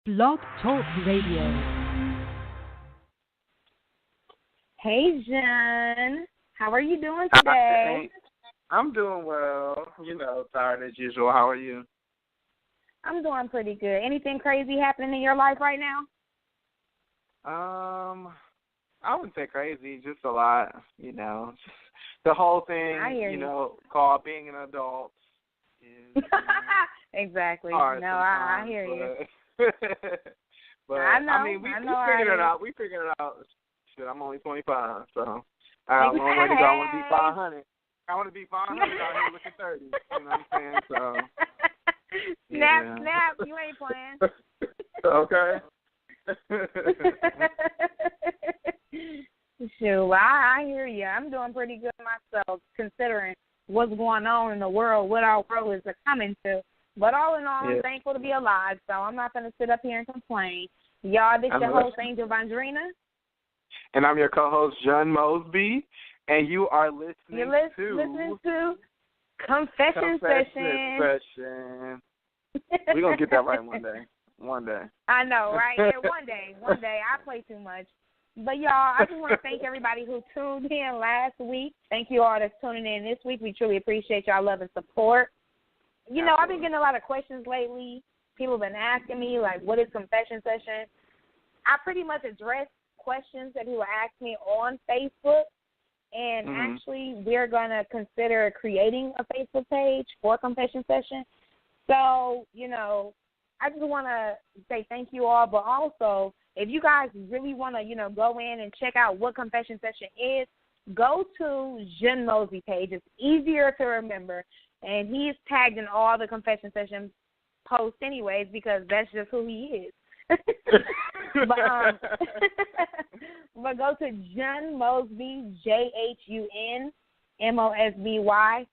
Blog Talk Radio. Hey, Jen. How are you doing today? I'm doing well. Tired as usual. How are you? I'm doing pretty good. Anything crazy happening in your life right now? I wouldn't say crazy, just a lot, The whole thing, called being an adult is exactly. hard I hear you. But I know. we figured it out. We figured it out. Shit, I'm only 25, so I'm already I want to be 500. I want to be 500 out here looking 30. You know what I'm saying? So Snap, you ain't playing. Okay. Shoot, I hear you. I'm doing pretty good myself, considering what's going on in the world, what our world is coming to. But all in all, I'm thankful to be alive, so I'm not going to sit up here and complain. Y'all, this your host, Angel Vandrina. And I'm your co-host, John Mosby, and you are listening to Confession Session. We're going to get that right one day. One day. I know, right? Yeah, one day. I play too much. But, y'all, I just want to thank everybody who tuned in last week. Thank you all that's tuning in this week. We truly appreciate y'all love and support. I've been getting a lot of questions lately. People have been asking me, like, what is Confession Session? I pretty much address questions that people ask me on Facebook. And actually, we're going to consider creating a Facebook page for Confession Session. So, I just want to say thank you all. But also, if you guys really want to, go in and check out what Confession Session is, go to Jen Mosby page. It's easier to remember. And he's tagged in all the Confession Session posts anyways because that's just who he is. But go to Jen Mosby, JUNMOSBY,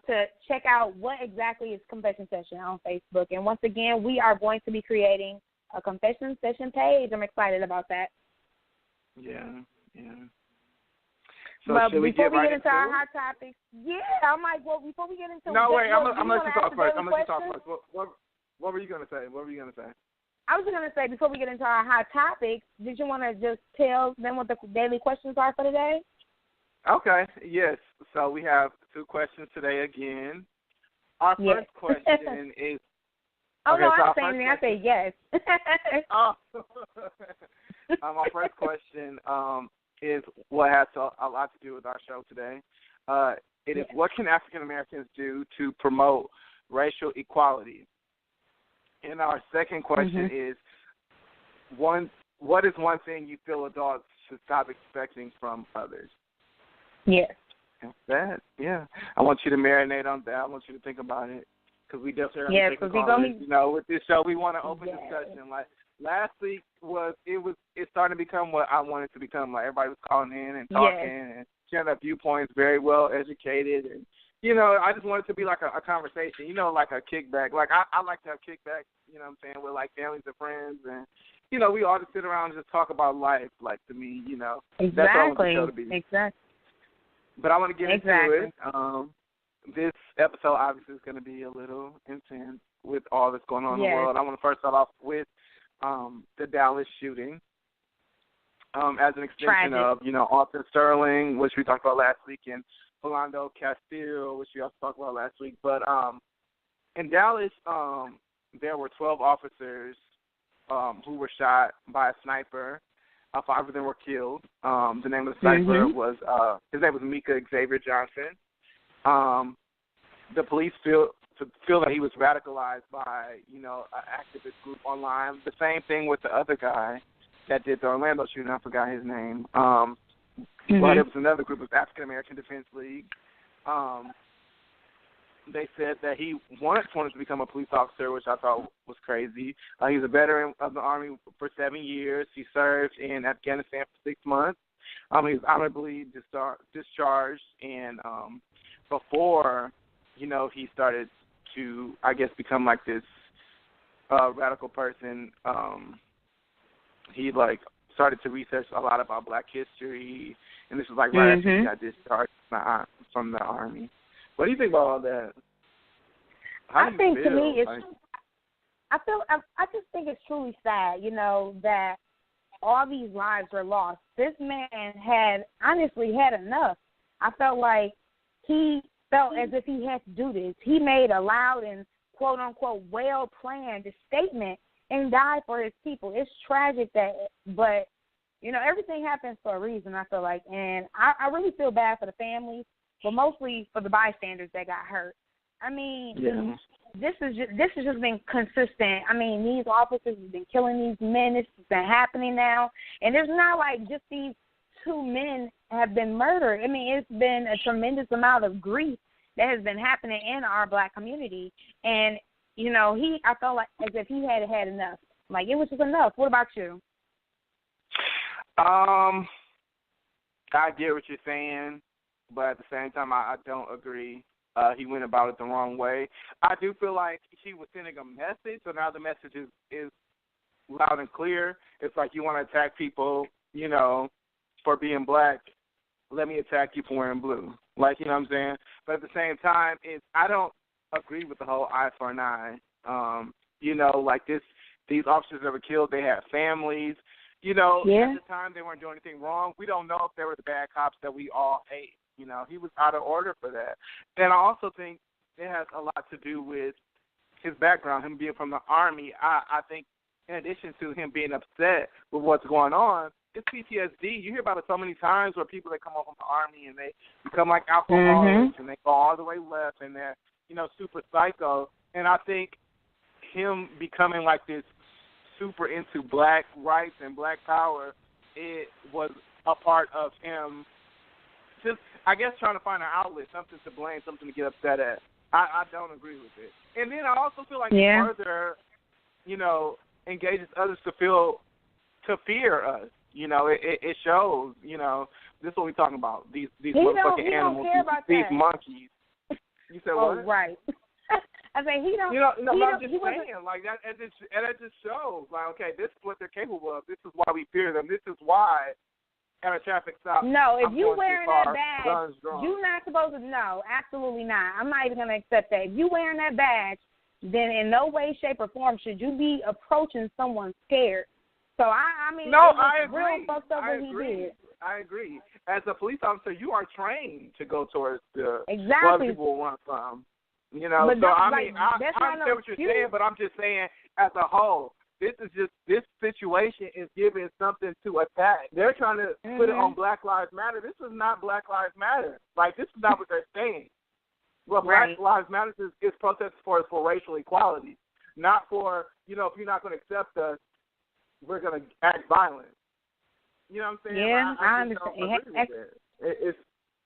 to check out what exactly is Confession Session on Facebook. And once again, we are going to be creating a Confession Session page. I'm excited about that. Yeah. So but before we get into our hot topics, before we get into I'm going to let you talk first. What were you going to say? I was going to say, before we get into our hot topics, did you want to just tell them what the daily questions are for today? Okay, yes. So we have 2 questions today again. Our first question is... Oh, no, I'm saying anything. I say yes. My first question is what has a lot to do with our show today. It is, what can African Americans do to promote racial equality? And our second question is, what is one thing you feel adults should stop expecting from others? Yes. That, I want you to marinate on that. I want you to think about it, because we definitely are taking callers. With this show, we want to open discussion. Like last week it started to become what I wanted to become. Like everybody was calling in and talking and sharing their viewpoints, very well educated, and I just want it to be like a conversation. Like a kickback. Like I like to have kickbacks. You know what I'm saying, with like families and friends, and we all just sit around and just talk about life. Like to me, exactly. That's all I want the show to be. Exactly. But I want to get into it. This episode obviously is going to be a little intense with all that's going on in the world. I want to first start off with the Dallas shooting as an extension of, Austin Sterling, which we talked about last week, and Philando Castile, which we also talked about last week. But in Dallas, there were 12 officers who were shot by a sniper. 5 of them were killed. The name of the sniper was his name was Mika Xavier Johnson. The police feel that he was radicalized by an activist group online. The same thing with the other guy that did the Orlando shooting. I forgot his name. But it was another group, it was African American Defense League. They said that he once wanted to become a police officer, which I thought was crazy. He was a veteran of the Army for 7 years. He served in Afghanistan for 6 months. He was honorably discharged, and before, he started to, I guess, become like this radical person, he started to research a lot about Black history, and this was right after he got discharged from the Army. What do you think about all that? I think to me I just think it's truly sad, that all these lives were lost. This man had honestly had enough. I felt like he felt as if he had to do this. He made a loud and quote unquote well-planned statement and died for his people. It's tragic but everything happens for a reason, I feel like, and I really feel bad for the families, but mostly for the bystanders that got hurt. I mean, this has just been consistent. I mean, these officers have been killing these men. This has been happening now, and it's not like just these 2 men have been murdered. I mean, it's been a tremendous amount of grief that has been happening in our Black community, and I felt like as if he had had enough. Like, it was just enough. What about you? I get what you're saying, but at the same time, I don't agree. He went about it the wrong way. I do feel like he was sending a message, so now the message is loud and clear. It's like, you want to attack people, for being Black, let me attack you for wearing blue. Like, you know what I'm saying? But at the same time, I don't agree with the whole eye for an eye. Like these officers that were killed, they had families. At the time they weren't doing anything wrong. We don't know if they were the bad cops that we all hate. He was out of order for that. And I also think it has a lot to do with his background, him being from the Army. I think in addition to him being upset with what's going on, it's PTSD. You hear about it so many times where people that come home from the Army and they become like alcoholics and they go all the way left and they're, super psycho. And I think him becoming like this super into Black rights and Black power, it was a part of him just, I guess, trying to find an outlet, something to blame, something to get upset at. I don't agree with it. And then I also feel like it further, engages others to fear us. It shows, this is what we're talking about, these motherfucking animals, these monkeys. You said what? Oh, right. I say he don't. I'm just saying, like that. And it just shows, like, okay, this is what they're capable of. This is why we fear them. This is why at a traffic stop. No, if you wearing that badge, you're not supposed to. No, absolutely not. I'm not even going to accept that. If you wearing that badge, then in no way, shape, or form should you be approaching someone scared. So I mean, no, it was I agree. Real fucked up what he did. I agree. As a police officer, you are trained to go towards the exactly where people want from. But so I mean, I understand what you're saying, but I'm just saying as a whole, this situation is giving something to attack. They're trying to put it on Black Lives Matter. This is not Black Lives Matter. Like, this is not what they're saying. What Black Lives Matter is protest for racial equality, not for, if you're not going to accept us, we're going to act violent. You know what I'm saying? Yeah, I understand.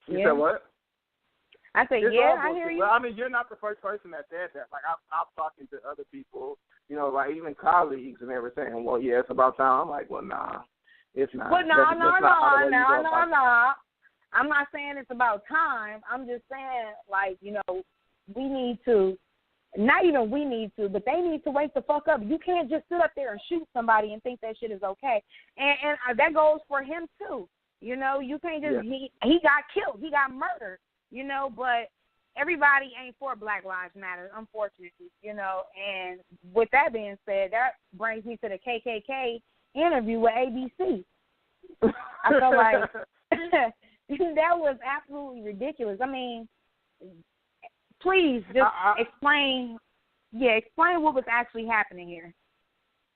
You said what? I said, I hear you. Well, I mean, you're not the first person that said that. Like, I'm talking to other people, like even colleagues, and they were saying, well, yeah, it's about time. I'm like, well, nah, it's not. Well, no. I'm not saying it's about time. I'm just saying, like, we need to, not even we need to, but they need to wake the fuck up. You can't just sit up there and shoot somebody and think that shit is okay. And that goes for him, too. You can't just, he got killed. He got murdered. But everybody ain't for Black Lives Matter, unfortunately, and with that being said, that brings me to the KKK interview with ABC. I feel like that was absolutely ridiculous. I mean, please just explain what was actually happening here.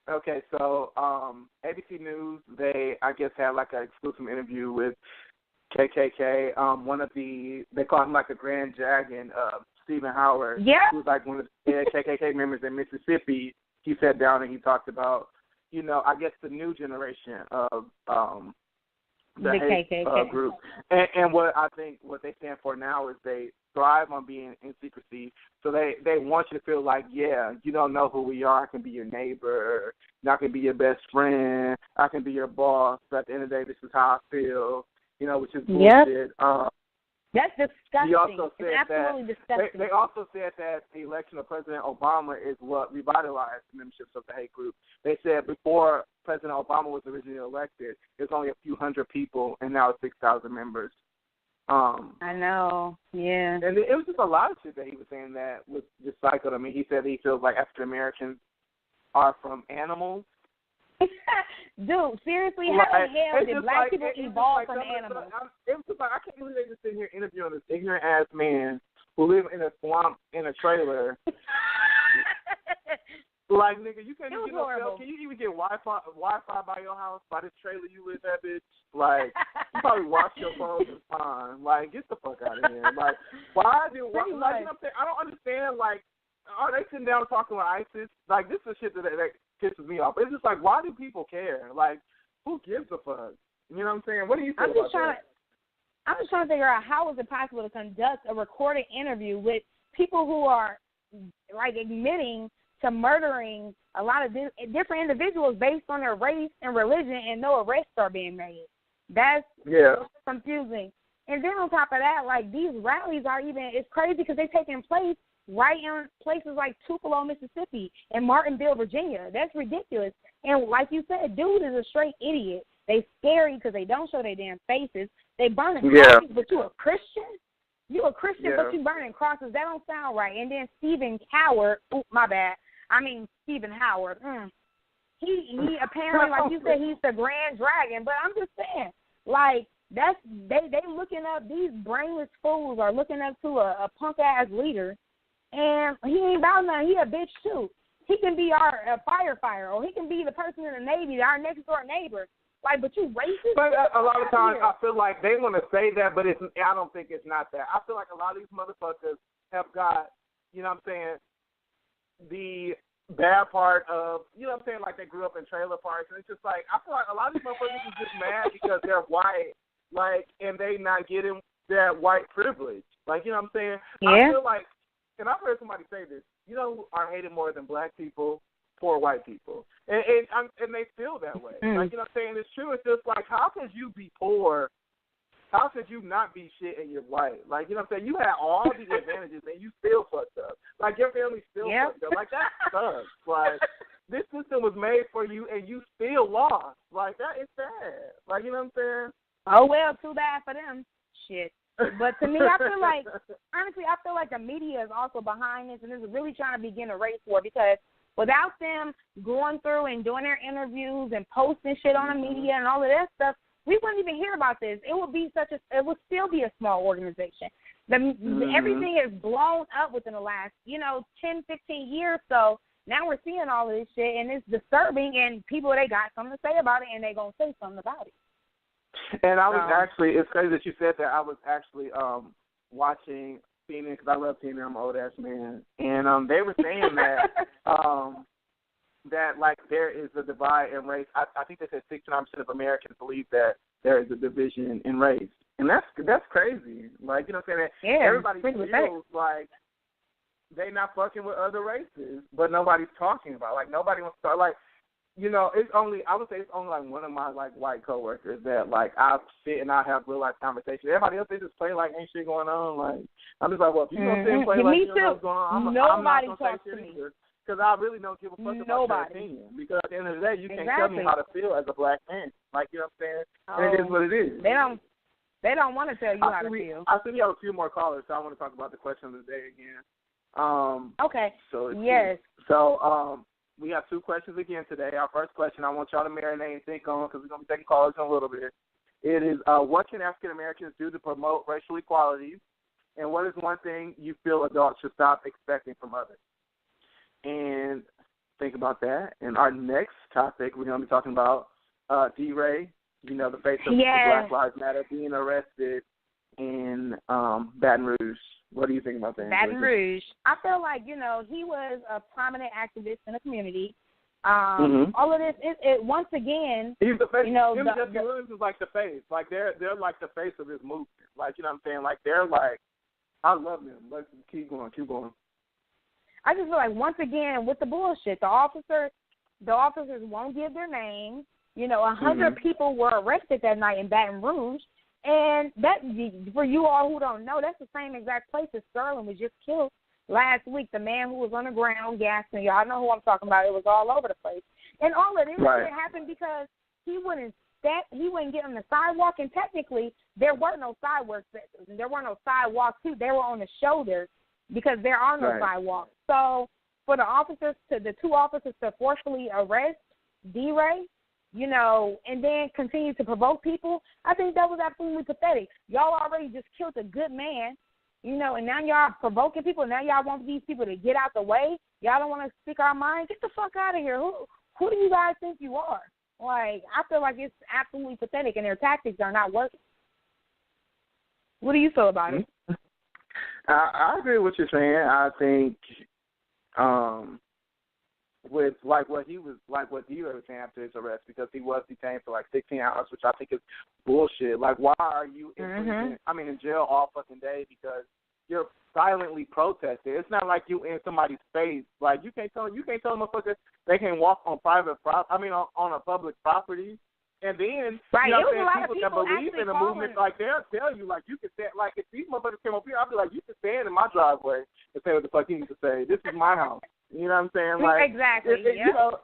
Okay, so ABC News, they, I guess, had like an exclusive interview with KKK, they call him like a Grand Dragon, Stephen Howard, who's like one of the KKK members in Mississippi. He sat down and he talked about, I guess the new generation of the hate KKK group. And what I think what they stand for now is they thrive on being in secrecy. So they want you to feel like, you don't know who we are. I can be your neighbor. I can be your best friend. I can be your boss. But at the end of the day, this is how I feel. Which is bullshit. That's disgusting. He also said it's absolutely disgusting. They also said that the election of President Obama is what revitalized the memberships of the hate group. They said before President Obama was originally elected, there's only a few hundred people, and now it's 6,000 members. I know, yeah. And it was just a lot of shit that he was saying that was just psycho. I mean, he said he feels like African Americans are from animals. Dude, seriously, how the hell did black people evolve from animals? It was just like, I can't believe they just sitting here interviewing this ignorant ass man who live in a swamp in a trailer. Like, nigga, you can't even get no cell. Can you even get Wi-Fi by your house, by this trailer you live at, bitch? Like, you probably wash your clothes and fine. Like, get the fuck out of here. Like, like, you know what I'm saying? I don't understand, like, are they sitting down talking with ISIS? Like, this is shit that pisses me off. It's just like, why do people care? Like, who gives a fuck? You know what I'm saying? What do you think about that? I'm just trying to figure out how is it possible to conduct a recorded interview with people who are, like, admitting to murdering a lot of different individuals based on their race and religion, and no arrests are being made. That's confusing. And then on top of that, like, these rallies are it's crazy because they're taking place right in places like Tupelo, Mississippi, and Martinsville, Virginia. That's ridiculous. And like you said, dude is a straight idiot. They scary because they don't show their damn faces. They burning crosses, but you a Christian? You a Christian, but you burning crosses. That don't sound right. And then Stephen Howard, Stephen Howard. He apparently, like you said, he's the Grand Dragon. But I'm just saying, like, that's they looking up, these brainless fools are looking up to a punk ass leader, and he ain't about nothing. He a bitch too. He can be our firefighter, or he can be the person in the Navy, our next door neighbor. Like, but you racist? But a lot of times I feel like they want to say that, but I don't think it's not that. I feel like a lot of these motherfuckers have got, you know what I'm saying, the bad part of, you know what I'm saying, like they grew up in trailer parks. And it's just like, I feel like a lot of these motherfuckers are just mad because they're white, like, and they not getting that white privilege. Like, you know what I'm saying? Yeah. I feel like, and I've heard somebody say this, you know who are hated more than black people? Poor white people. And they feel that way. Like, you know what I'm saying? It's true. It's just like, how could you be poor? How could you not be shit and you're white? Like, you know what I'm saying? You had all the advantages and you still fucked up. Like, your family still fucked up. Like, that sucks. Like, this system was made for you and you still lost. Like, that is sad. Like, you know what I'm saying? Oh, well, too bad for them. Shit. But to me, I feel like, honestly, the media is also behind this and is really trying to begin a race war, because without them going through and doing their interviews and posting shit on the media and all of that stuff, we wouldn't even hear about this. It would still be a small organization. Everything is blown up within the last, 10, 15 years. So now we're seeing all of this shit, and it's disturbing, and people, they got something to say about it, and they're going to say something about it. And I was actually, it's crazy that you said that. I was actually watching CNN, because I love CNN. I'm an old-ass man. And they were saying that that, like, there is a divide in race. I think they said 69% of Americans believe that there is a division in race. And that's crazy. Like, you know what I'm saying? Yeah, everybody feels like they not fucking with other races, but nobody's talking about it. Like, nobody wants to start, like, I would say it's only like one of my like white coworkers that like I sit and I have real life conversations. Everybody else, they just play like ain't shit going on. Like, I'm just like, well, if you gonna sit and play like you know what's going on, I'm not gonna say shit either. Because I really don't give a fuck about your opinion. Because at the end of the day, you can't tell me how to feel as a black man. Like, you know what I'm saying? And it is what it is. They don't want to tell you how to feel. I see we have a few more callers, so I want to talk about the question of the day again. Okay. So yes. So we have two questions again today. Our first question, I want y'all to marinate and think on, because we're going to be taking callers in a little bit. It is, what can African Americans do to promote racial equality, and what is one thing you feel adults should stop expecting from others? And think about that. And our next topic, we're going to be talking about Deray, the face of the Black Lives Matter, being arrested in Baton Rouge. What do you think about that? Baton Rouge. I feel like, he was a prominent activist in the community. All of this, it once again, he's the face. Jesse Williams is like the face. Like, they're like the face of his movement. Like, you know what I'm saying? Like, they're like, I love them. Let's keep going. I just feel like, once again, with the bullshit, the officers won't give their names. 100 people were arrested that night in Baton Rouge. And that, for you all who don't know, that's the same exact place that Sterling was just killed last week. The man who was on the ground gasping, y'all know who I'm talking about. It was all over the place. And all of this happened because he wouldn't get on the sidewalk, and technically there were no sidewalks. There were no sidewalks, too. They were on the shoulders because there are no sidewalks. So for the two officers to forcefully arrest Deray, and then continue to provoke people, I think that was absolutely pathetic. Y'all already just killed a good man, and now y'all provoking people. Now y'all want these people to get out the way. Y'all don't want to speak our mind. Get the fuck out of here. Who do you guys think you are? Like, I feel like it's absolutely pathetic, and their tactics are not working. What do you feel about it? I agree with what you're saying. I think with what Deray was saying after his arrest, because he was detained for 16 hours, which I think is bullshit. Like, why are you in jail all fucking day because you're silently protesting? It's not like you in somebody's face. Like, you can't tell motherfuckers they can walk on on a public property. And then, right. You know it was a lot people of people that believe in the movement, they'll tell you, you can say, if these motherfuckers came up here, I'll be like, you can stand in my driveway and say what the fuck you need to say. This is my house. You know what I'm saying? Exactly.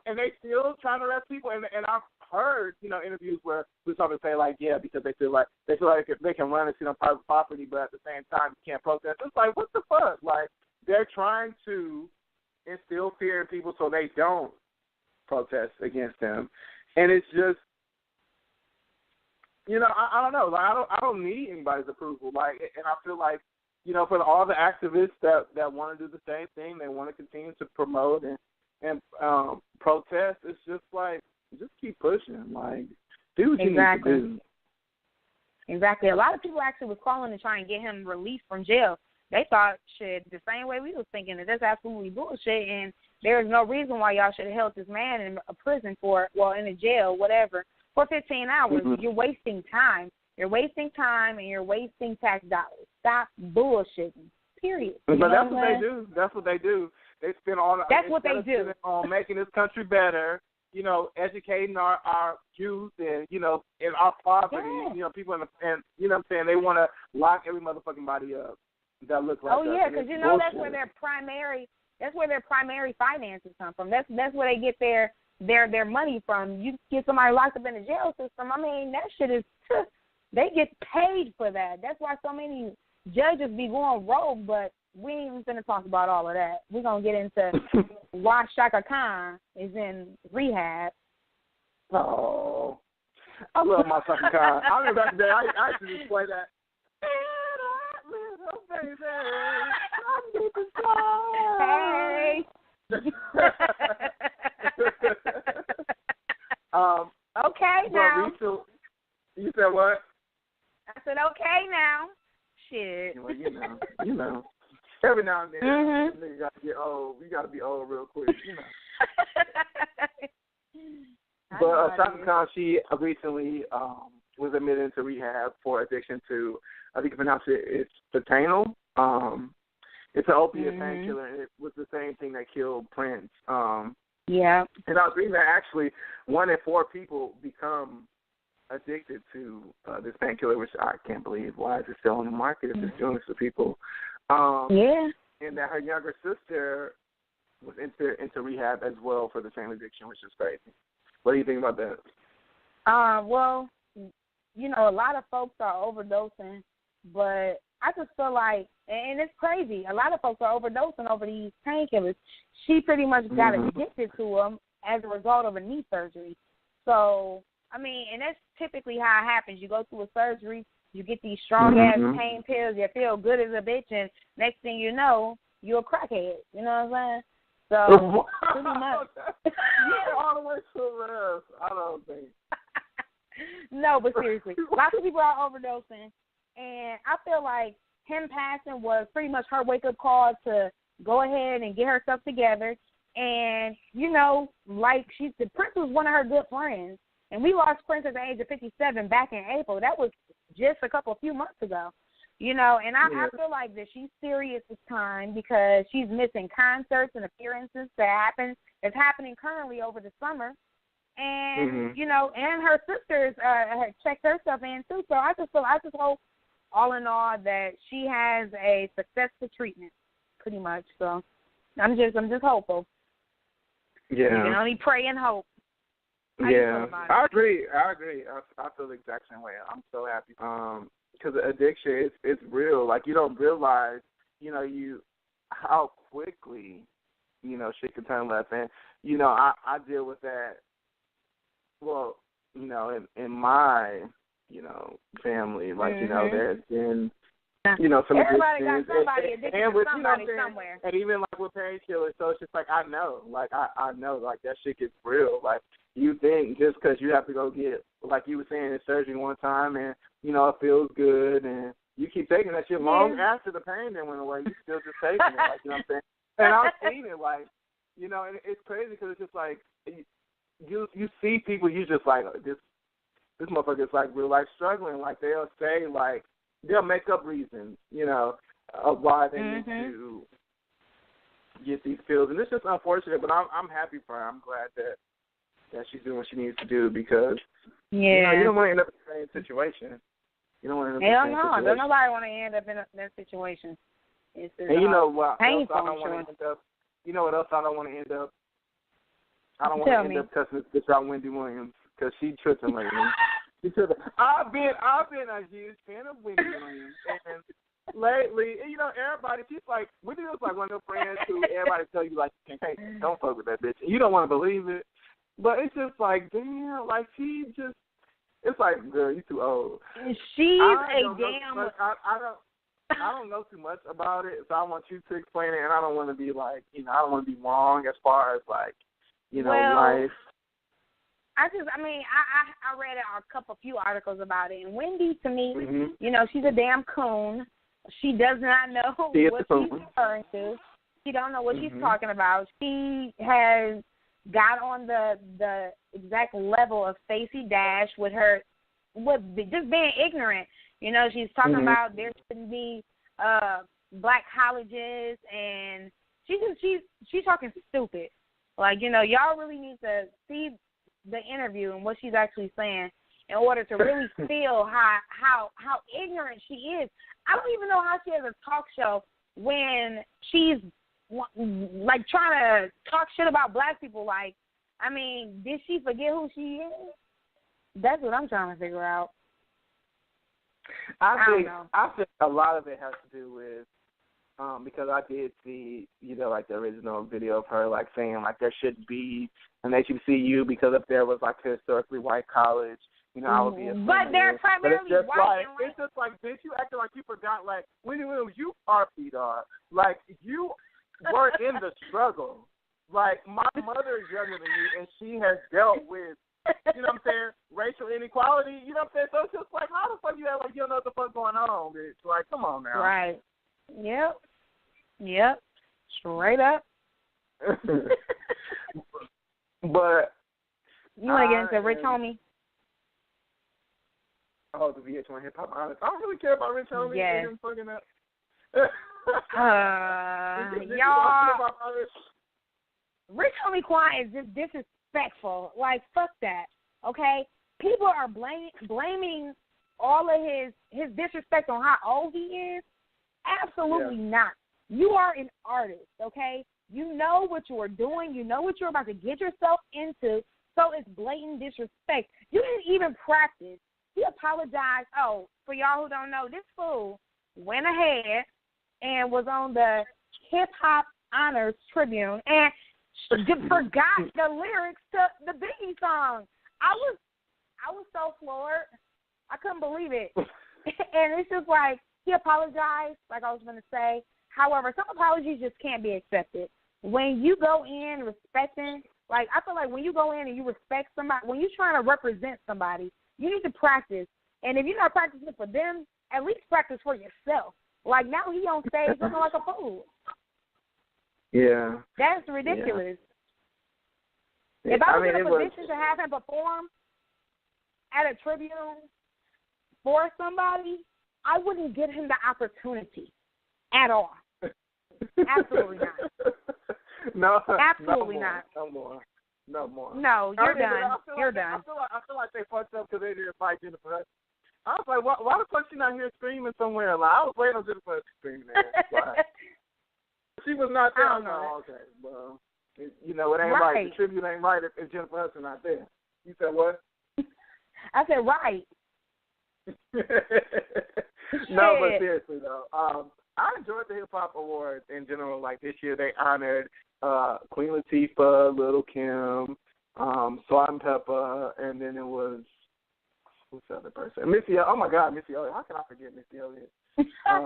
And they still trying to arrest people. And I've heard, interviews where police officers say, because they feel like they can run and sit on private property, but at the same time you can't protest. It's like, what the fuck? Like, they're trying to instill fear in people so they don't protest against them. And it's just, I don't know. I don't need anybody's approval. And I feel like, for all the activists that want to do the same thing, they want to continue to promote and protest. It's just just keep pushing. Do what you need to do. Exactly. A lot of people actually was calling to try and get him released from jail. They thought, the same way we was thinking, that that's absolutely bullshit, and there's no reason why y'all should have held this man in a prison in a jail, whatever, for 15 hours. Mm-hmm. You're wasting time. You're wasting time, and you're wasting tax dollars. Stop bullshitting, period. But that's what they do. That's what they do. They spend all the That's what they do. On making this country better, educating our youth and, in our poverty, people and you know what I'm saying, they want to lock every motherfucking body up that looks like us. Oh, yeah, because, that's where their primary finances come from. That's where they get their money from. You get somebody locked up in the jail system, that shit is, they get paid for that. That's why so many judges be going rogue, but we ain't even going to talk about all of that. We're going to get into why Shaka Khan is in rehab. Oh, I love my Shaka Khan. I remember back then, I used to just play that. Little baby, I'm hey. Okay, now. You said what? I said, okay, now. Shit. Well, you know. Every now and then, nigga got to get old. We got to be old real quick, But Shaka Khan, she recently was admitted into rehab for addiction to, I think you pronounce it's Baton. It's an opiate painkiller, and it was the same thing that killed Prince. Yeah. And I was reading that actually 1 in 4 people become addicted to this painkiller, which I can't believe. Why is it still on the market if it's doing this to people? Yeah. And that her younger sister was into rehab as well for the same addiction, which is crazy. What do you think about that? Well, a lot of folks are overdosing, but I just feel like, and it's crazy, a lot of folks are overdosing over these painkillers. She pretty much got addicted to them as a result of a knee surgery. So, and that's typically how it happens. You go through a surgery, you get these strong-ass pain pills, you feel good as a bitch, and next thing you know, you're a crackhead. You know what I'm saying? So, pretty much. You're all the way to the rest. I don't think. No, but seriously, lots of people are overdosing, and I feel like him passing was pretty much her wake-up call to go ahead and get herself together. And, Prince was one of her good friends. And we lost Prince at the age of 57 back in April. That was just a few months ago. And I feel like that she's serious this time because she's missing concerts and appearances that's happening currently over the summer. And, and her sisters had checked her stuff in too. So I just hope, all in all, that she has a successful treatment, pretty much. So I'm just hopeful. Yeah. You can only pray and hope. I agree. I feel the exact same way. I'm so happy. Because addiction is real. You don't realize, how quickly, shit can turn left. And, I deal with that, well, in my, family, like, there's been, some everybody addictions. got somebody addicted to with, somebody somewhere. And even, like, with parent killers, so it's just like, I know, like, I know, like, that shit gets real. Like, you think just because you have to go get, like you were saying, in surgery one time and, it feels good, and you keep taking that shit long after the pain then went away, you still just taking it, like, you know what I'm saying? And I've seen it, like, and it's crazy because it's just like, you see people, you just like, this motherfucker's like real life struggling. Like they'll say, like, they'll make up reasons, of why they need to get these pills. And it's just unfortunate, but I'm happy for her. I'm glad that she's doing what she needs to do because, you don't want to end up in the same situation. You don't want to end up in the same situation. Don't nobody want to end up in that situation. It's just, and you know what else painful, I don't want to end up? You know what else I don't want to end up? I don't want to end up cussing this out Wendy Williams because she tripping lately. I've been a huge fan of Wendy Williams, and lately, everybody, she's like, Wendy was like one of those friends who everybody tell you, like, hey, don't fuck with that bitch. And you don't want to believe it, but it's just like, damn, like, she just, it's like, girl, you too old. She's I don't know too much about it, so I want you to explain it, and I don't want to be like, I don't want to be wrong as far as like, life. I read a few articles about it, and Wendy, to me, she's a damn coon. She does not know what she's referring to. She don't know what she's talking about. She has got on the exact level of Stacey Dash with just being ignorant. She's talking about there shouldn't be black colleges, and she's talking stupid. Like, y'all really need to see the interview and what she's actually saying in order to really feel how ignorant she is. I don't even know how she has a talk show when she's like trying to talk shit about black people. Like, I mean, did she forget who she is? That's what I'm trying to figure out. I think a lot of it has to do with because I did see, like the original video of her like saying like there should be an HBCU because if there was like a historically white college, I would be offended. But they're primarily white. It's just like, bitch, you acting like you forgot. Like, Wendy Williams, you are PDR. Like, you were in the struggle. Like, my mother is younger than you, and she has dealt with, you know what I'm saying, racial inequality. You know what I'm saying? So it's just like, how the fuck you act like you don't know what the fuck going on, bitch? Like, come on now. Right. Yep. Straight up. But you want to get into Rich Homie? Oh, the VH1 Hip Hop Honest. I don't really care about Rich Homie. Yes. Fucking up. Y'all. Rich Homie Quan is just disrespectful. Like, fuck that. Okay? People are blaming all of his disrespect on how old he is. Absolutely not. You are an artist, okay? You know what you are doing. You know what you're about to get yourself into. So it's blatant disrespect. You didn't even practice. He apologized. Oh, for y'all who don't know, this fool went ahead and was on the Hip Hop Honors Tribune and forgot the lyrics to the Biggie song. I was so floored. I couldn't believe it. And it's just like, he apologized, like I was going to say. However, some apologies just can't be accepted. When you go in respecting, like, I feel like when you go in and you respect somebody, when you're trying to represent somebody, you need to practice. And if you're not practicing for them, at least practice for yourself. Like, now he on stage looking like a fool. Yeah. That's ridiculous. Yeah. If I was in a position to have him perform at a tribune for somebody, I wouldn't give him the opportunity at all. Absolutely not. No. Absolutely not. No more. No, you're done. You're done. I feel like they fucked up because they didn't fight Jennifer Hudson. I was like, why the fuck she not here screaming somewhere? Like, I was waiting on Jennifer Hudson screaming there. Like, she was not there. I was like, okay, well, it ain't right. The tribute ain't right if Jennifer Hudson not there. You said what? I said right. No, but seriously though, I enjoyed the Hip Hop Awards in general. Like this year, they honored Queen Latifah, Lil' Kim, Salt and Pepper, and then it was who's the other person? Missy. Oh my God, Missy Elliott. How can I forget Missy Elliott? I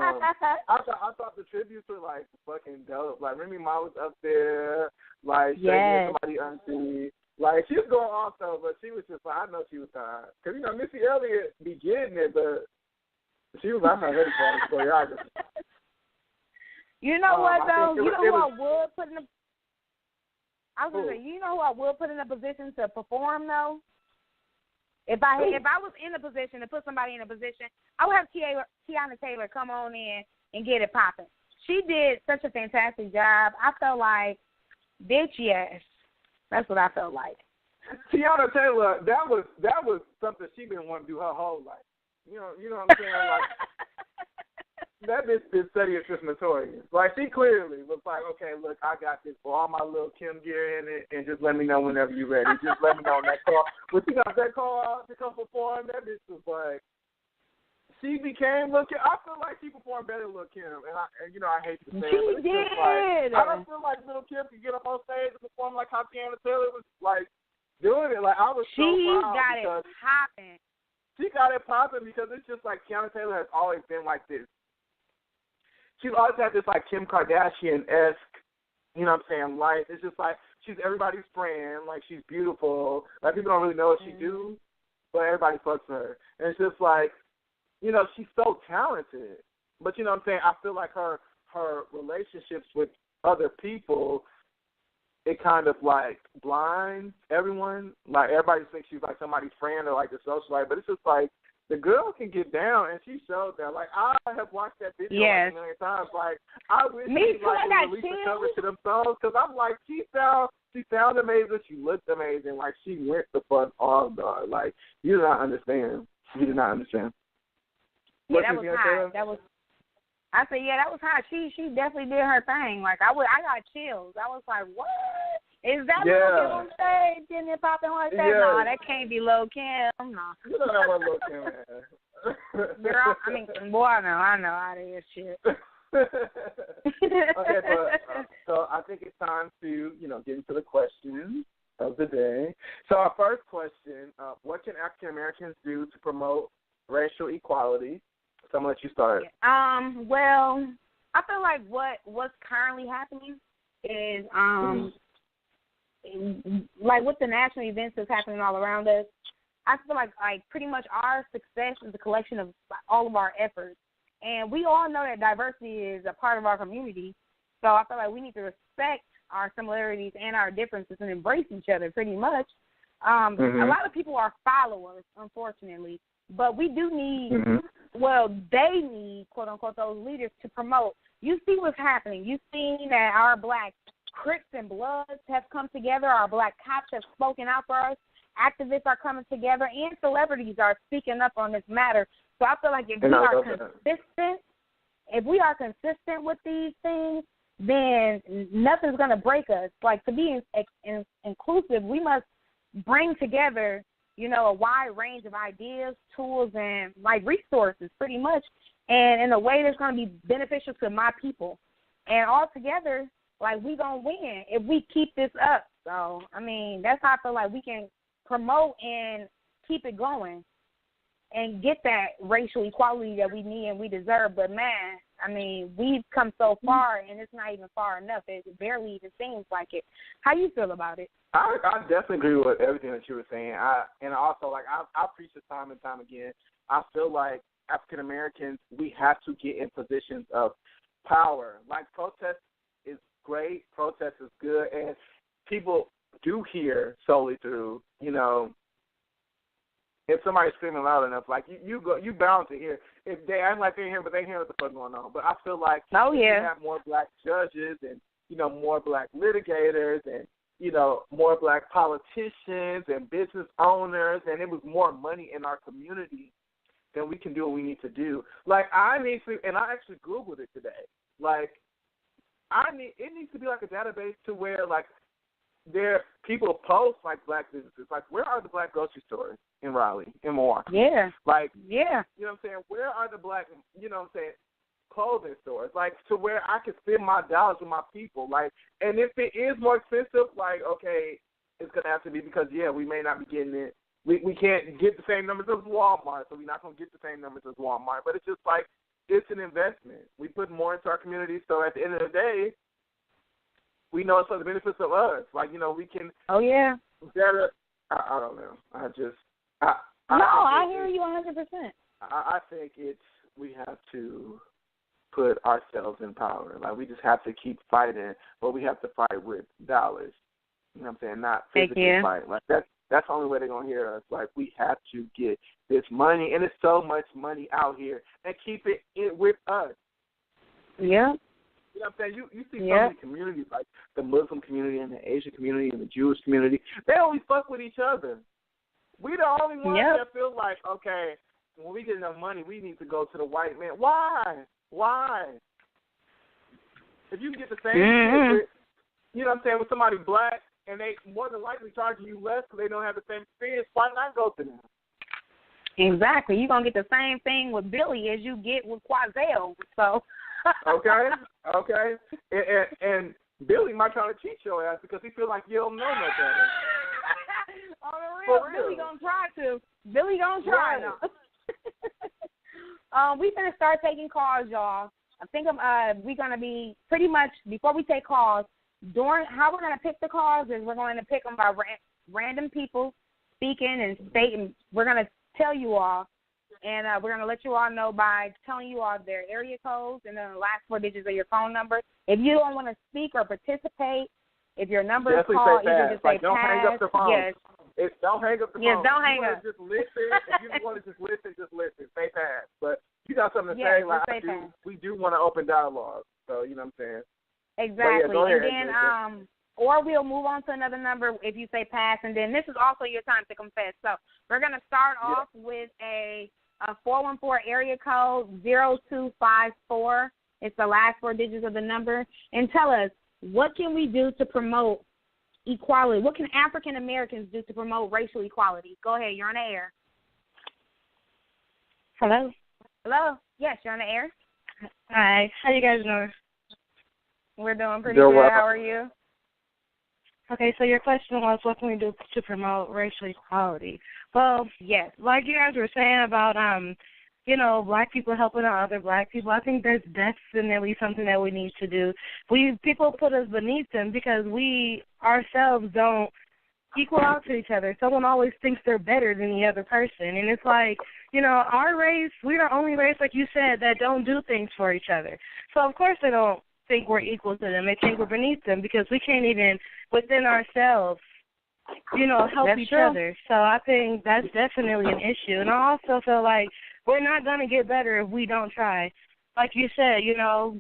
thought the tributes were like fucking dope. Like Remy Ma was up there. Like somebody auntie. Like she was going off though, but she was just like I know she was tired because you know Missy Elliott be getting it, but she was like I'm not ready for the choreography. You know what though? You know who I would put in the. I was gonna say, you know who I would put in a position to perform though. If I was in a position to put somebody in a position, I would have Tiana Taylor come on in and get it popping. She did such a fantastic job. I felt like, bitch, yes. That's what I felt like. Tiana Taylor, that was something she didn't want to do her whole life. You know what I'm saying? Like that bitch been studying since notorious. Like she clearly was like, okay, look, I got this for all my little Kim gear in it, and just let me know whenever you're ready. Just let me know on that call. When she got that call out to come perform, that bitch was like, she became Lil' Kim. I feel like she performed better than Lil' Kim, and I hate to say it, but it's did. just like I don't feel like Lil' Kim could get up on stage and perform like how Tiana Taylor was like doing it. Like I was so proud got it popping. She got it popping because it's just like Tiana Taylor has always been like this. She's always had this like Kim Kardashian-esque, you know what I'm saying, life. It's just like she's everybody's friend. Like she's beautiful. Like people don't really know what she do, but everybody fucks her. And it's just like, you know, she's so talented. But you know what I'm saying? I feel like her relationships with other people, it kind of like blinds everyone. Like everybody thinks she's like somebody's friend or like a socialite, but it's just like the girl can get down, and she showed that. Like I have watched that video like a million times. Like I wish she like released the cover to them songs because I'm like she sounds amazing. She looked amazing. Like she went the fuck off, dog. Like you do not understand. You do not understand. Yeah, that was hot. I said, yeah, that was hot. She definitely did her thing. Like I got chills. I was like, what? Is that Lil' Kim on stage? Didn't it popping like that? Yeah. No, that can't be Lil' Kim. No. You don't know what Lil' Kim is. Girl, I mean, boy, I know how to hear shit. Okay, but so I think it's time to get into the questions of the day. So our first question: what can African Americans do to promote racial equality? So I'm gonna let you start. Well, I feel like what's currently happening is like with the national events that's happening all around us, I feel like pretty much our success is a collection of all of our efforts. And we all know that diversity is a part of our community. So I feel like we need to respect our similarities and our differences and embrace each other pretty much. A lot of people are followers, unfortunately. But we do need, they need, quote unquote, those leaders to promote. You see what's happening. You've seen that our black Crips and Bloods have come together. Our black cops have spoken out for us. Activists are coming together, and celebrities are speaking up on this matter. So I feel like if we are consistent with these things, then nothing's going to break us. Like, to be inclusive, we must bring together, a wide range of ideas, tools, and, resources pretty much, and in a way that's going to be beneficial to my people. And all together, we going to win if we keep this up. So, that's how I feel like we can promote and keep it going and get that racial equality that we need and we deserve. But, man, we've come so far, and it's not even far enough. It barely even seems like it. How you feel about it? I definitely agree with everything that you were saying. I preach this time and time again. I feel like African Americans, we have to get in positions of power. Protest is great, protest is good, and people do hear solely through, if somebody's screaming loud enough, you bound to hear. If they act like they're here, but they hear what the fuck going on. But I feel like we have more black judges and, more black litigators and, more black politicians and business owners, and it was more money in our community, then we can do what we need to do. I actually Googled it today. It needs to be like a database to where there people post black businesses. Where are the black grocery stores in Raleigh, in Milwaukee? Yeah. You know what I'm saying? Where are the black? You know what I'm saying? clothing stores, like to where I can spend my dollars with my people. Like, and if it is more expensive, like, okay, it's going to have to be because, we may not be getting it. We can't get the same numbers as Walmart, so we're not going to get the same numbers as Walmart. But it's just like, it's an investment. We put more into our community, so at the end of the day, we know it's for the benefits of us. Like, we can better. I don't know. I hear you 100%. I think we have to put ourselves in power. Like, we just have to keep fighting, but we have to fight with dollars. You know what I'm saying? Not physically fight. Like, that's the only way they're going to hear us. Like, we have to get this money, and there's so much money out here, and keep it with us. Yeah. You know what I'm saying? You see so many communities, like the Muslim community and the Asian community and the Jewish community. They always fuck with each other. We the only ones that feel like, okay, when we get enough money, we need to go to the white man. Why? If you can get the same shit with, you know what I'm saying, with somebody black, and they more than likely charging you less because they don't have the same experience, why not go to them? Exactly. You're going to get the same thing with Billy as you get with Quazell. So. Okay. And Billy might try to cheat your ass because he feels like you don't know much better. On the real, Billy gonna try to. Billy gonna try now. We gonna start taking calls, y'all. I think we're gonna be pretty much before we take calls. During how we're gonna pick the calls is we're going to pick them by random people speaking and stating. We're gonna tell you all. And we're going to let you all know by telling you all their area codes and then the last 4 digits of your phone number. If you don't want to speak or participate, if your number is called, either just say don't hang up the phone. Yes. Don't hang up the phone. Yes, don't hang up. Just listen. If you want to just listen. Say pass. But you got something to say, like we do want to open dialogue. So, you know what I'm saying? Exactly. Go ahead, and then, or we'll move on to another number if you say pass. And then this is also your time to confess. So we're going to start off with a 414 area code 0254. It's the last 4 digits of the number. And tell us, what can we do to promote equality? What can African Americans do to promote racial equality? Go ahead. You're on the air. Hello? Hello? Yes, you're on the air. Hi. How you guys doing? We're doing pretty good. How are you? Okay, so your question was, what can we do to promote racial equality? Well, yes, like you guys were saying about, black people helping out other black people, I think that's definitely something that we need to do. People put us beneath them because we ourselves don't equal out to each other. Someone always thinks they're better than the other person. And it's like, our race, we're the only race, like you said, that don't do things for each other. So, of course, they don't think we're equal to them. They think we're beneath them because we can't even, within ourselves, help that's each true. other. So I think that's definitely an issue. And I also feel like we're not going to get better if we don't try. Like you said,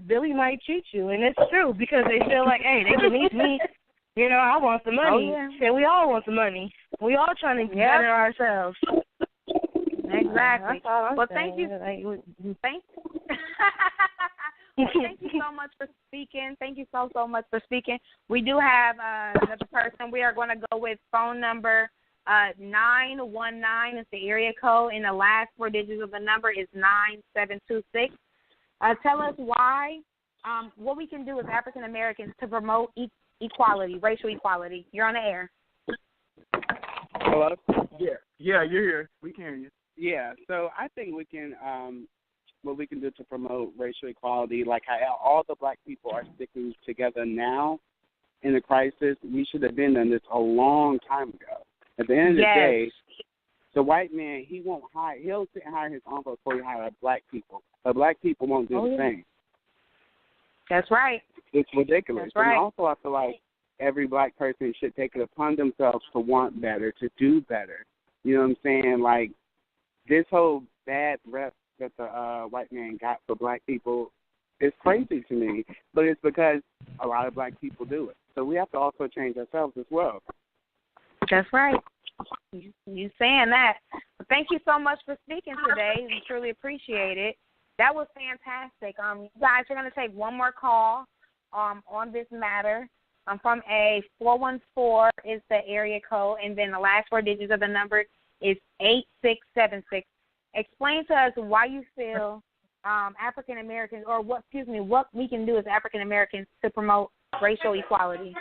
Billy might cheat you, and it's true because they feel like, hey, they beneath me. I want the money. Oh, yeah. And we all want the money. We all trying to better ourselves. Exactly. Well, thank you. Thank you so much for speaking. Thank you so much for speaking. We do have another person. We are going to go with phone number 919 is the area code, and the last 4 digits of the number is 9726. Tell us why, what we can do as African Americans to promote equality, racial equality. You're on the air. Hello? Yeah, you're here. We can hear you. Yeah, so I think we can, what we can do to promote racial equality, like how all the black people are sticking together now in the crisis, we should have been done this a long time ago. At the end of the day, the white man, he'll sit and hire his uncle before he hire black people. But black people won't do the same. That's right. It's ridiculous. That's right. And also I feel like every black person should take it upon themselves to want better, to do better. You know what I'm saying? Like, this whole bad rep that the white man got for black people is crazy to me, but it's because a lot of black people do it. So we have to also change ourselves as well. That's right. You saying that. Well, thank you so much for speaking today. We truly appreciate it. That was fantastic. You guys are going to take one more call on this matter. From a 414 is the area code, and then the last 4 digits of the number is 8676. Explain to us why you feel African Americans, or what we can do as African Americans to promote racial equality.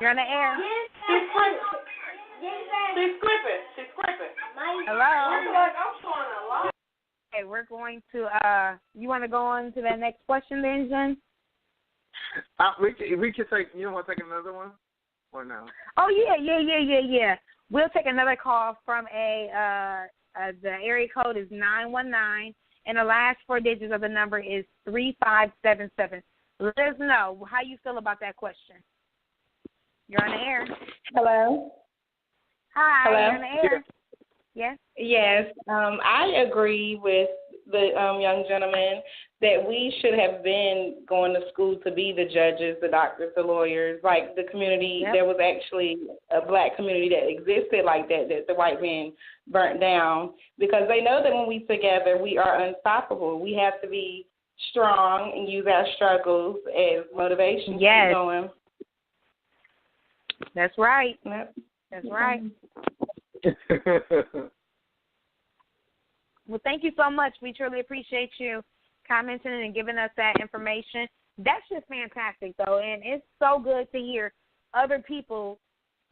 You're on the air. She's clipping. Hello. Okay, we're going to. You want to go on to that next question, then, Jen? We can take. You want to take another one, or no? Oh yeah. We'll take another call from the area code is 919, and the last 4 digits of the number is 3577. Let us know how you feel about that question. You're on the air. Hello. Hi. Hello. You're on the air. Yes. Yes. I agree with the young gentleman that we should have been going to school to be the judges, the doctors, the lawyers, like the community. Yep. There was actually a black community that existed like that the white men burnt down, because they know that when we together, we are unstoppable. We have to be strong and use our struggles as motivation to keep going. That's right. Yep. That's right. Well, thank you so much. We truly appreciate you commenting and giving us that information. That's just fantastic, though, and it's so good to hear other people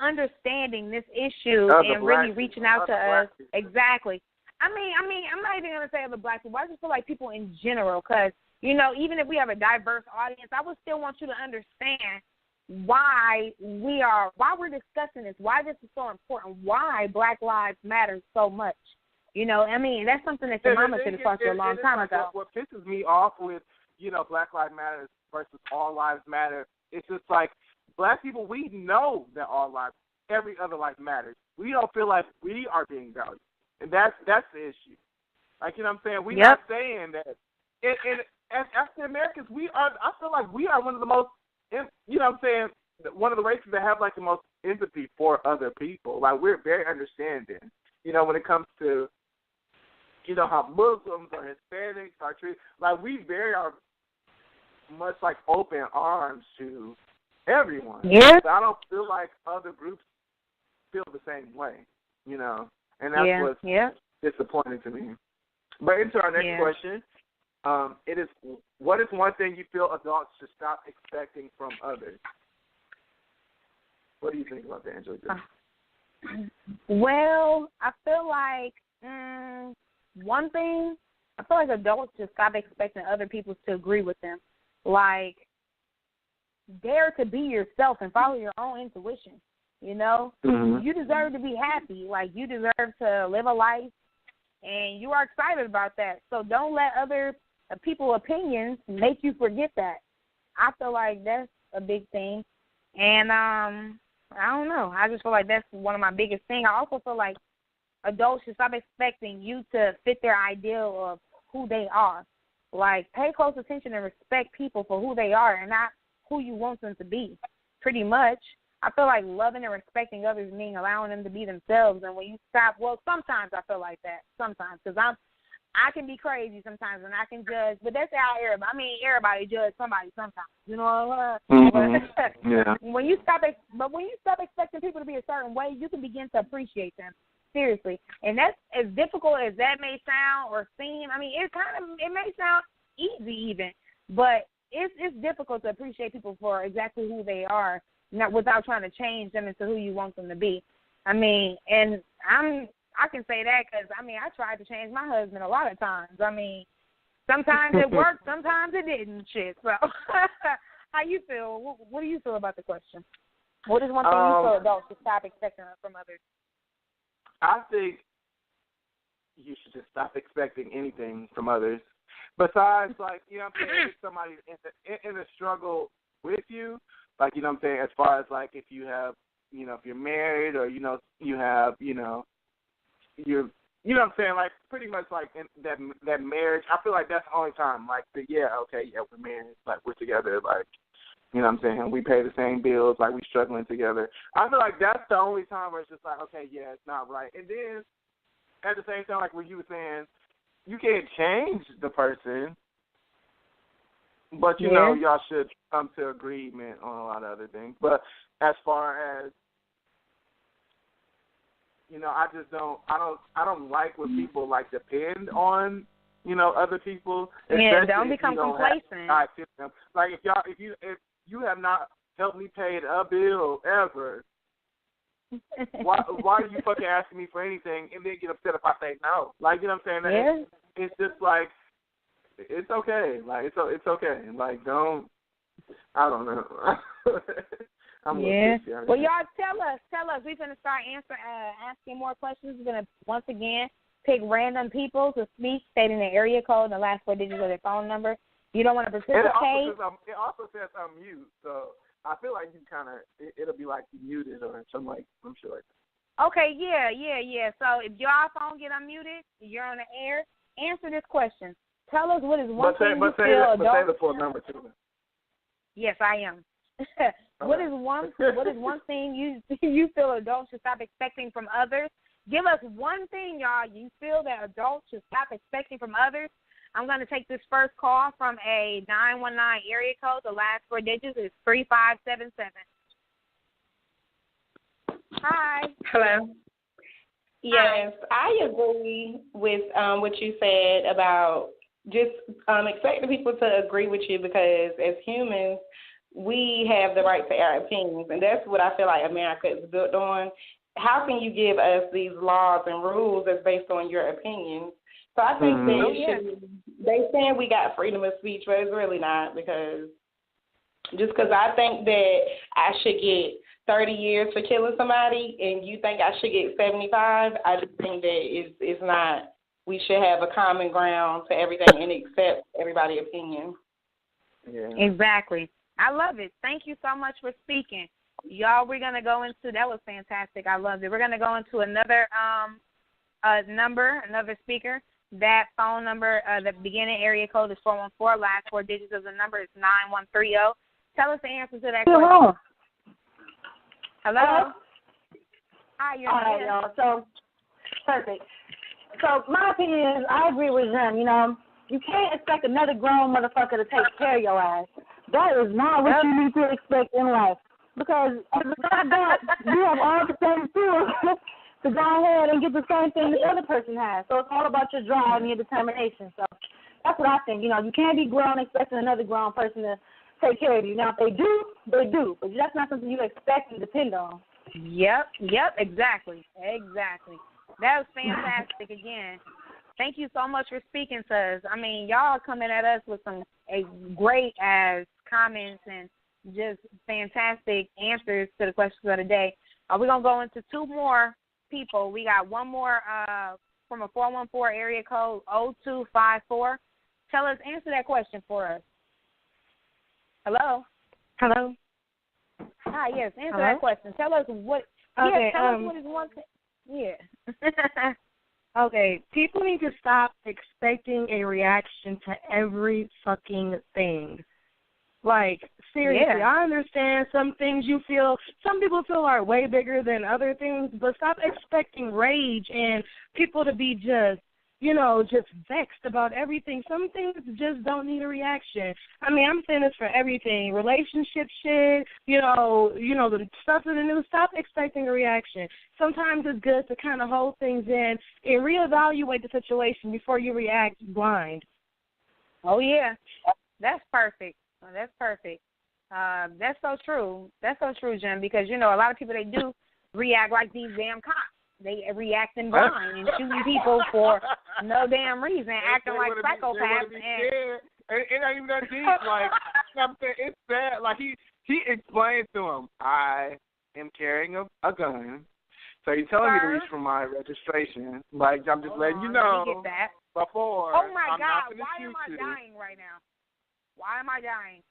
understanding this issue and really reaching out to us. Exactly. I mean, I'm not even going to say other black people. I just feel like people in general, because, even if we have a diverse audience, I would still want you to understand why we're discussing this, why this is so important, why Black Lives Matter so much. That's something that your mama should have taught you a long time ago. What pisses me off with, Black Lives Matter versus All Lives Matter, it's just like black people, we know that every other life matters. We don't feel like we are being valued. And that's the issue. Like, what I'm saying? We're not saying that. And as African Americans, I feel like we are one of the most, one of the races that have like the most empathy for other people. Like, we're very understanding, when it comes to, how Muslims or Hispanics are treated. Like, we are much like open arms to everyone. Yeah. So I don't feel like other groups feel the same way, and that's what's disappointing to me. But into our next question, it is, what is one thing you feel adults should stop expecting from others? What do you think about that, Angela? Well, I feel like one thing, I feel like adults should stop expecting other people to agree with them. Like, dare to be yourself and follow your own intuition, Mm-hmm. You deserve to be happy. Like, you deserve to live a life, and you are excited about that. So don't let other people's opinions make you forget that. I feel like that's a big thing. And I don't know. I just feel like that's one of my biggest things. I also feel like adults should stop expecting you to fit their ideal of who they are. Like, pay close attention and respect people for who they are and not who you want them to be, pretty much. I feel like loving and respecting others means allowing them to be themselves. And when you stop, sometimes I feel like that. Sometimes, because I can be crazy sometimes, and I can judge. But that's how everybody judge somebody sometimes. You know what I mean? Yeah. When you stop expecting people to be a certain way, you can begin to appreciate them. Seriously. And that's as difficult as that may sound or seem. I mean, it may sound easy even, but it's difficult to appreciate people for exactly who they are, not without trying to change them into who you want them to be. I mean, and I can say that because, I tried to change my husband a lot of times. Sometimes it worked, sometimes it didn't, shit. So, how you feel? What do you feel about the question? What is one thing you feel adults should stop expecting from others? I think you should just stop expecting anything from others. Besides, like, if somebody in a struggle with you, like, as far as, like, if you have, if you're married or, you have, you're, like, pretty much, like, in that marriage, I feel like that's the only time, like, we're married, like, we're together, like, we pay the same bills, like, we struggling together. I feel like that's the only time where it's just like, okay, yeah, it's not right. And then, at the same time, like what you were saying, you can't change the person, but, y'all should come to agreement on a lot of other things. But as far as, I just don't like when people, like, depend on other people. Yeah, don't become complacent. Like if you have not helped me pay a bill ever, why are you fucking asking me for anything and then get upset if I say no? Like, you know what I'm saying? Yeah. It's just like, it's okay. Like, it's okay. Like, don't, I don't know. Yeah. Well, y'all tell us. We're going to start asking more questions. We're going to, once again, pick random people to speak, stating their area code and the last 4 digits of their phone number. You don't want to participate. It also says unmute, so I feel like you kind of, it'll be like muted or something like, I'm sure like that. Okay, yeah. So if y'all phone get unmuted, you're on the air, answer this question. Tell us what is one thing you feel adults... But say the full number, too. Yes, I am. What is one thing you feel adults should stop expecting from others? Give us one thing, y'all, you feel that adults should stop expecting from others. I'm going to take this first call from a 919 area code. The last 4 digits is 3577. Hi. Hello. Yes, I agree with what you said about just expecting people to agree with you, because as humans, we have the right to our opinions, and that's what I feel like America is built on. How can you give us these laws and rules that's based on your opinions? So I think that they saying we got freedom of speech, but it's really not, because just because I think that I should get 30 years for killing somebody and you think I should get 75, I just think that it's not. We should have a common ground to everything and accept everybody's opinion. Yeah. Exactly. I love it. Thank you so much for speaking. Y'all, we're going to go into, that was fantastic. I loved it. We're going to go into another another speaker. That phone number, the beginning area code is 414. Last 4 digits of the number is 9130. Tell us the answer to that question. Hello? Hi, you're all right, y'all. So, perfect. So, my opinion is, I agree with them. You can't expect another grown motherfucker to take care of your ass. That is not what you need to expect in life. Because as a God, you have all the same tools to go ahead and get the same thing the other person has. So it's all about your drive and your determination. So that's what I think. You can't be grown expecting another grown person to take care of you. Now, if they do, they do. But that's not something you expect and depend on. Yep, exactly. That was fantastic again. Thank you so much for speaking to us. I mean, y'all coming at us with some great as comments and just fantastic answers to the questions of the day. We're going to go into 2 more people. We got one more from a 414 area code 0254. Tell us, answer that question for us. Hello? Hi, yes, answer that question. Tell us what, tell us what is one thing. Yeah. Okay, people need to stop expecting a reaction to every fucking thing. Like, seriously, I understand some things some people feel are way bigger than other things, but stop expecting rage and people to be just vexed about everything. Some things just don't need a reaction. I mean, I'm saying this for everything. Relationship shit, the stuff in the news. Stop expecting a reaction. Sometimes it's good to kind of hold things in and reevaluate the situation before you react blind. Oh, yeah. That's perfect. That's so true. That's so true, Jim, because, a lot of people, they do react like these damn cops. They react in blind and shooting people for no damn reason, acting like psychopaths. It ain't even that deep. Like, I'm saying, it's bad. Like, he explained to him, I am carrying a gun, so you're telling me to reach for my registration. Like, I'm just letting you know. Let me get that. Before, oh, my I'm God, why am I dying right now? Why am I dying?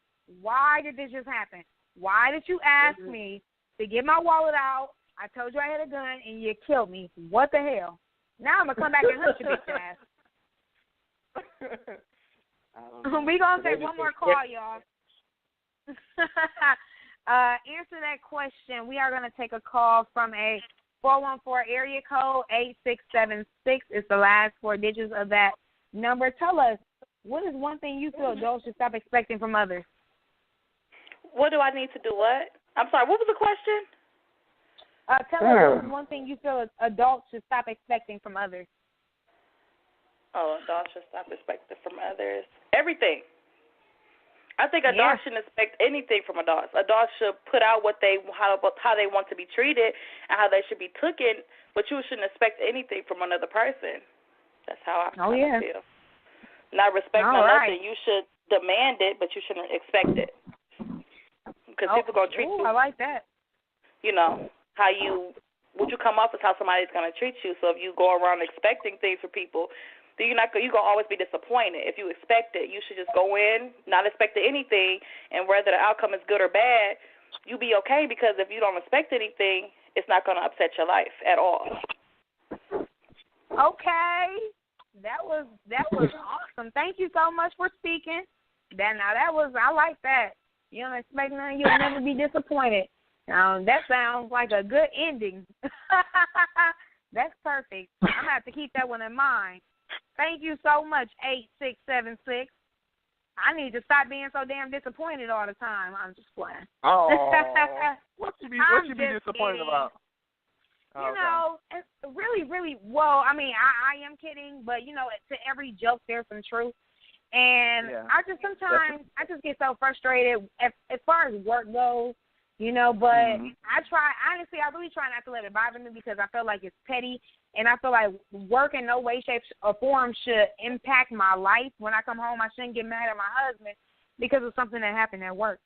Why did this just happen? Why did you ask me to get my wallet out? I told you I had a gun, and you killed me. What the hell? Now I'm going to come back and hunt your bitch ass. We're going to take one more call, y'all. Answer that question. We are going to take a call from a 414 area code 8676. It's the last 4 digits of that number. Tell us, what is one thing you feel adults should stop expecting from others? What do I need to do what? I'm sorry, what was the question? Tell us what is one thing you feel adults should stop expecting from others. Oh, adults should stop expecting from others. Everything. I think adults shouldn't expect anything from adults. Adults should put out how they want to be treated and how they should be taken, but you shouldn't expect anything from another person. That's how I feel. Not respect nothing. You should demand it, but you shouldn't expect it. Because people going to treat you. I like that. You know, what you come off is how somebody's going to treat you. So if you go around expecting things from people, then you're going to always be disappointed. If you expect it, you should just go in, not expecting anything, and whether the outcome is good or bad, you be okay, because if you don't expect anything, it's not going to upset your life at all. Okay. That was awesome. Thank you so much for speaking. I like that. You don't expect nothing, you'll never be disappointed. That sounds like a good ending. That's perfect. I'm going to have to keep that one in mind. Thank you so much, 8676. I need to stop being so damn disappointed all the time. I'm just playing. Oh, what you be disappointed about? You know, it's really, really, well, I mean, I am kidding, but, you know, to every joke there's some truth. And I just sometimes, I just get so frustrated as far as work goes, you know, but I really try not to let it bother me, because I feel like it's petty, and I feel like work in no way, shape, or form should impact my life. When I come home, I shouldn't get mad at my husband because of something that happened at work.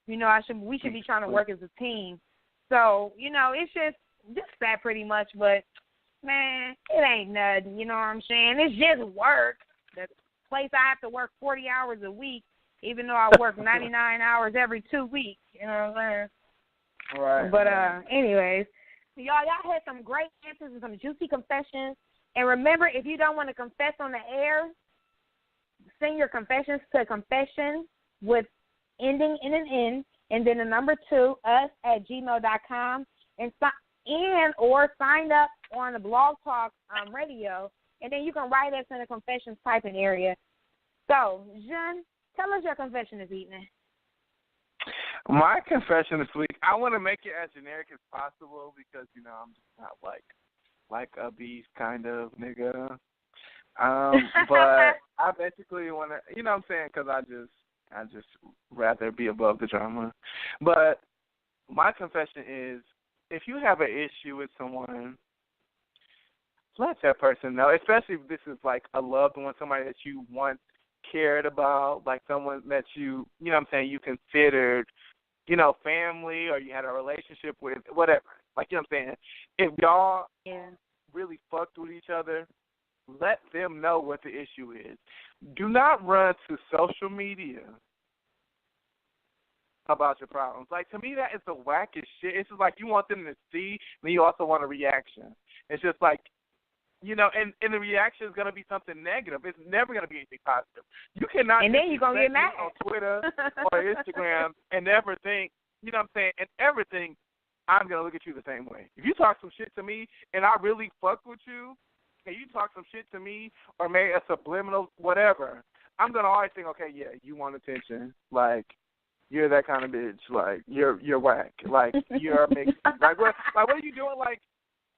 You know, we should be trying to work as a team. So, you know, it's just that pretty much, but, man, it ain't nothing, you know what I'm saying? It's just work. The place I have to work 40 hours a week, even though I work 99 hours every 2 weeks, you know what I'm saying? Right. But anyways, y'all had some great answers and some juicy confessions. And remember, if you don't want to confess on the air, send your confessions to confession with ending in an N, and then the number 2, us@gmail.com, or sign up on the Blog Talk Radio, and then you can write us in the confessions typing area. So, Jean, tell us your confession this evening. My confession this week, I want to make it as generic as possible, because, you know, I'm just not like a beast kind of nigga. But I basically want to, you know what I'm saying, because I just rather be above the drama. But my confession is, if you have an issue with someone, let that person know, especially if this is like a loved one, somebody that you once cared about, like someone that you know what I'm saying, you considered, you know, family, or you had a relationship with, whatever. Like, you know what I'm saying? If y'all really fucked with each other, let them know what the issue is. Do not run to social media about your problems. Like, to me, that is the wackest shit. It's just like you want them to see, then you also want a reaction. It's just like, you know, and the reaction is going to be something negative. It's never going to be anything positive. You cannot. And then you're going to get mad on Twitter or Instagram and never think, you know what I'm saying, and everything, I'm going to look at you the same way. If you talk some shit to me and I really fuck with you, and you talk some shit to me or made a subliminal whatever, I'm going to always think, okay, yeah, you want attention. Like, you're that kind of bitch. Like, you're whack. Like, you're a mixed. Like, what are you doing? Like,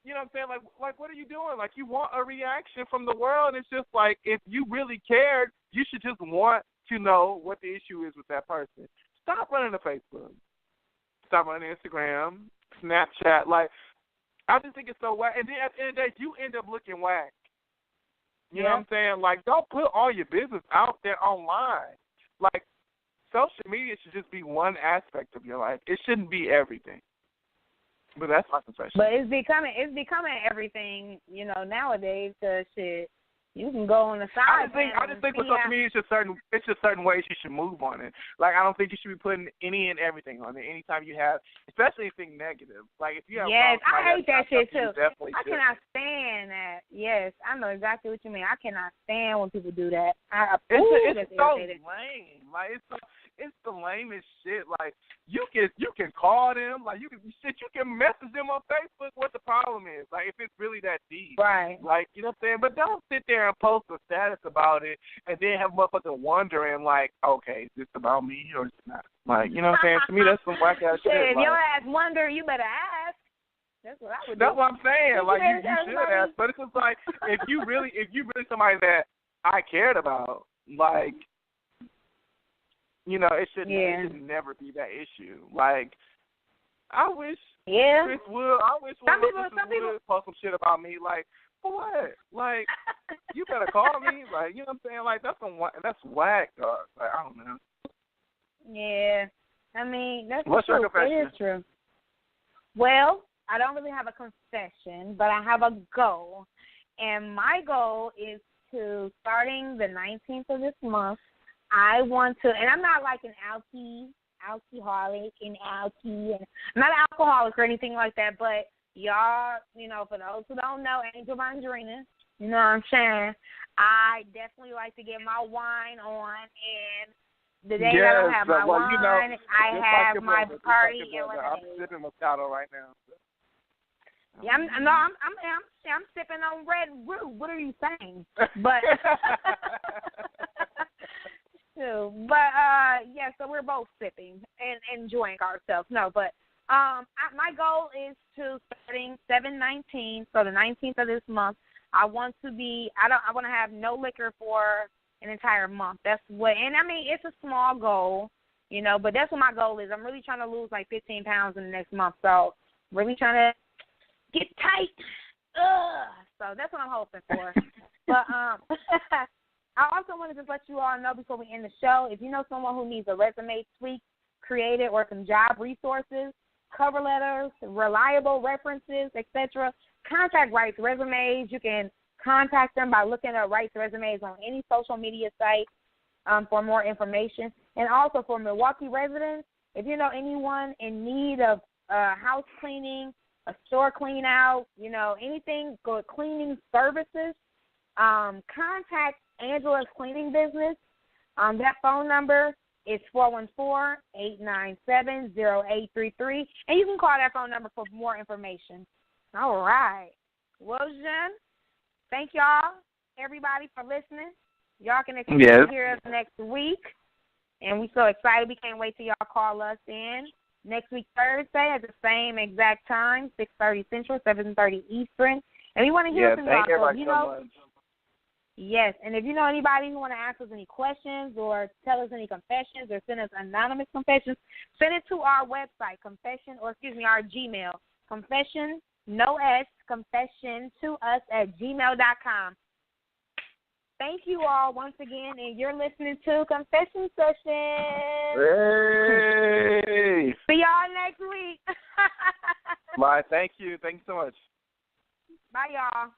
you know what I'm saying? Like, what are you doing? Like, you want a reaction from the world. It's just like, if you really cared, you should just want to know what the issue is with that person. Stop running to Facebook. Stop running to Instagram, Snapchat. Like, I just think it's so whack. And then at the end of the day, you end up looking whack. You know what I'm saying? Like, don't put all your business out there online. Like, social media should just be one aspect of your life. It shouldn't be everything. But that's my confession. But it's becoming everything, you know, nowadays. Cause shit, you can go on the side. I just think with social media, it's just certain ways you should move on it. Like, I don't think you should be putting any and everything on it. Anytime you have, especially anything negative. Like, if you have, I hate that shit too. I cannot stand that. Yes, I know exactly what you mean. I cannot stand when people do that. It's so lame. Like, it's the lamest shit. Like, you can call them. Like, you can message them on Facebook. What the problem is? Like, if it's really that deep, right? Like, you know what I'm saying. But don't sit there and post a status about it, and then have motherfuckers wondering, like, okay, is this about me or is it not? Like, you know what I'm saying. To me, that's some whack ass shit. If like, your ass wonder, you better ask. That's what I would do. That's what I'm saying. Like you should ask, but it's just like if you really somebody that I cared about, like, you know, it should never be that issue. Like, I wish Chris would. I wish some people would post some shit about me. Like, for what? Like, you better call me. Like, you know what I'm saying? Like, that's whack, dog. Like, I don't know. Yeah, I mean, that's What's true. your confession? It is true. Well, I don't really have a confession, but I have a goal. And my goal is to, starting the 19th of this month, I want to, and I'm not like an alcoholic, and I'm not an alcoholic or anything like that, but y'all, you know, for those who don't know, Angel Bondrina, you know what I'm saying, I definitely like to get my wine on, and the day I don't have my wine, you know, I have like my party and lemonade. I'm sipping Moscato right now. Yeah, I'm sipping on Red Rouge. What are you saying? But yeah, so we're both sipping and enjoying ourselves. No, but my goal is to, starting 7/19, so the 19th of this month, I want to have no liquor for an entire month. That's what, and I mean, it's a small goal, you know, but that's what my goal is. I'm really trying to lose like 15 pounds in the next month, so really trying to get tight. So that's what I'm hoping for. But I also want to just let you all know before we end the show, if you know someone who needs a resume tweak created or some job resources, cover letters, reliable references, etc., contact Rights Resumes. You can contact them by looking up Rights Resumes on any social media site for more information. And also for Milwaukee residents, if you know anyone in need of house cleaning, a store clean out, you know, anything good cleaning services, contact Angela's Cleaning Business. That phone number is 414-897-0833, and you can call that phone number for more information. All right. Well, Jen, thank y'all, everybody, for listening. Y'all can expect to hear us next week, and we're so excited. We can't wait till y'all call us in next week, Thursday, at the same exact time, 6:30 Central, 7:30 Eastern. And we want to hear from y'all. So, you know, yes, and if you know anybody who want to ask us any questions or tell us any confessions or send us anonymous confessions, send it to our website, our Gmail, confession, no S, confession to us at gmail.com. Thank you all once again, and you're listening to Confession Session. Hey! See y'all next week. Bye. Thank you. Thank you so much. Bye, y'all.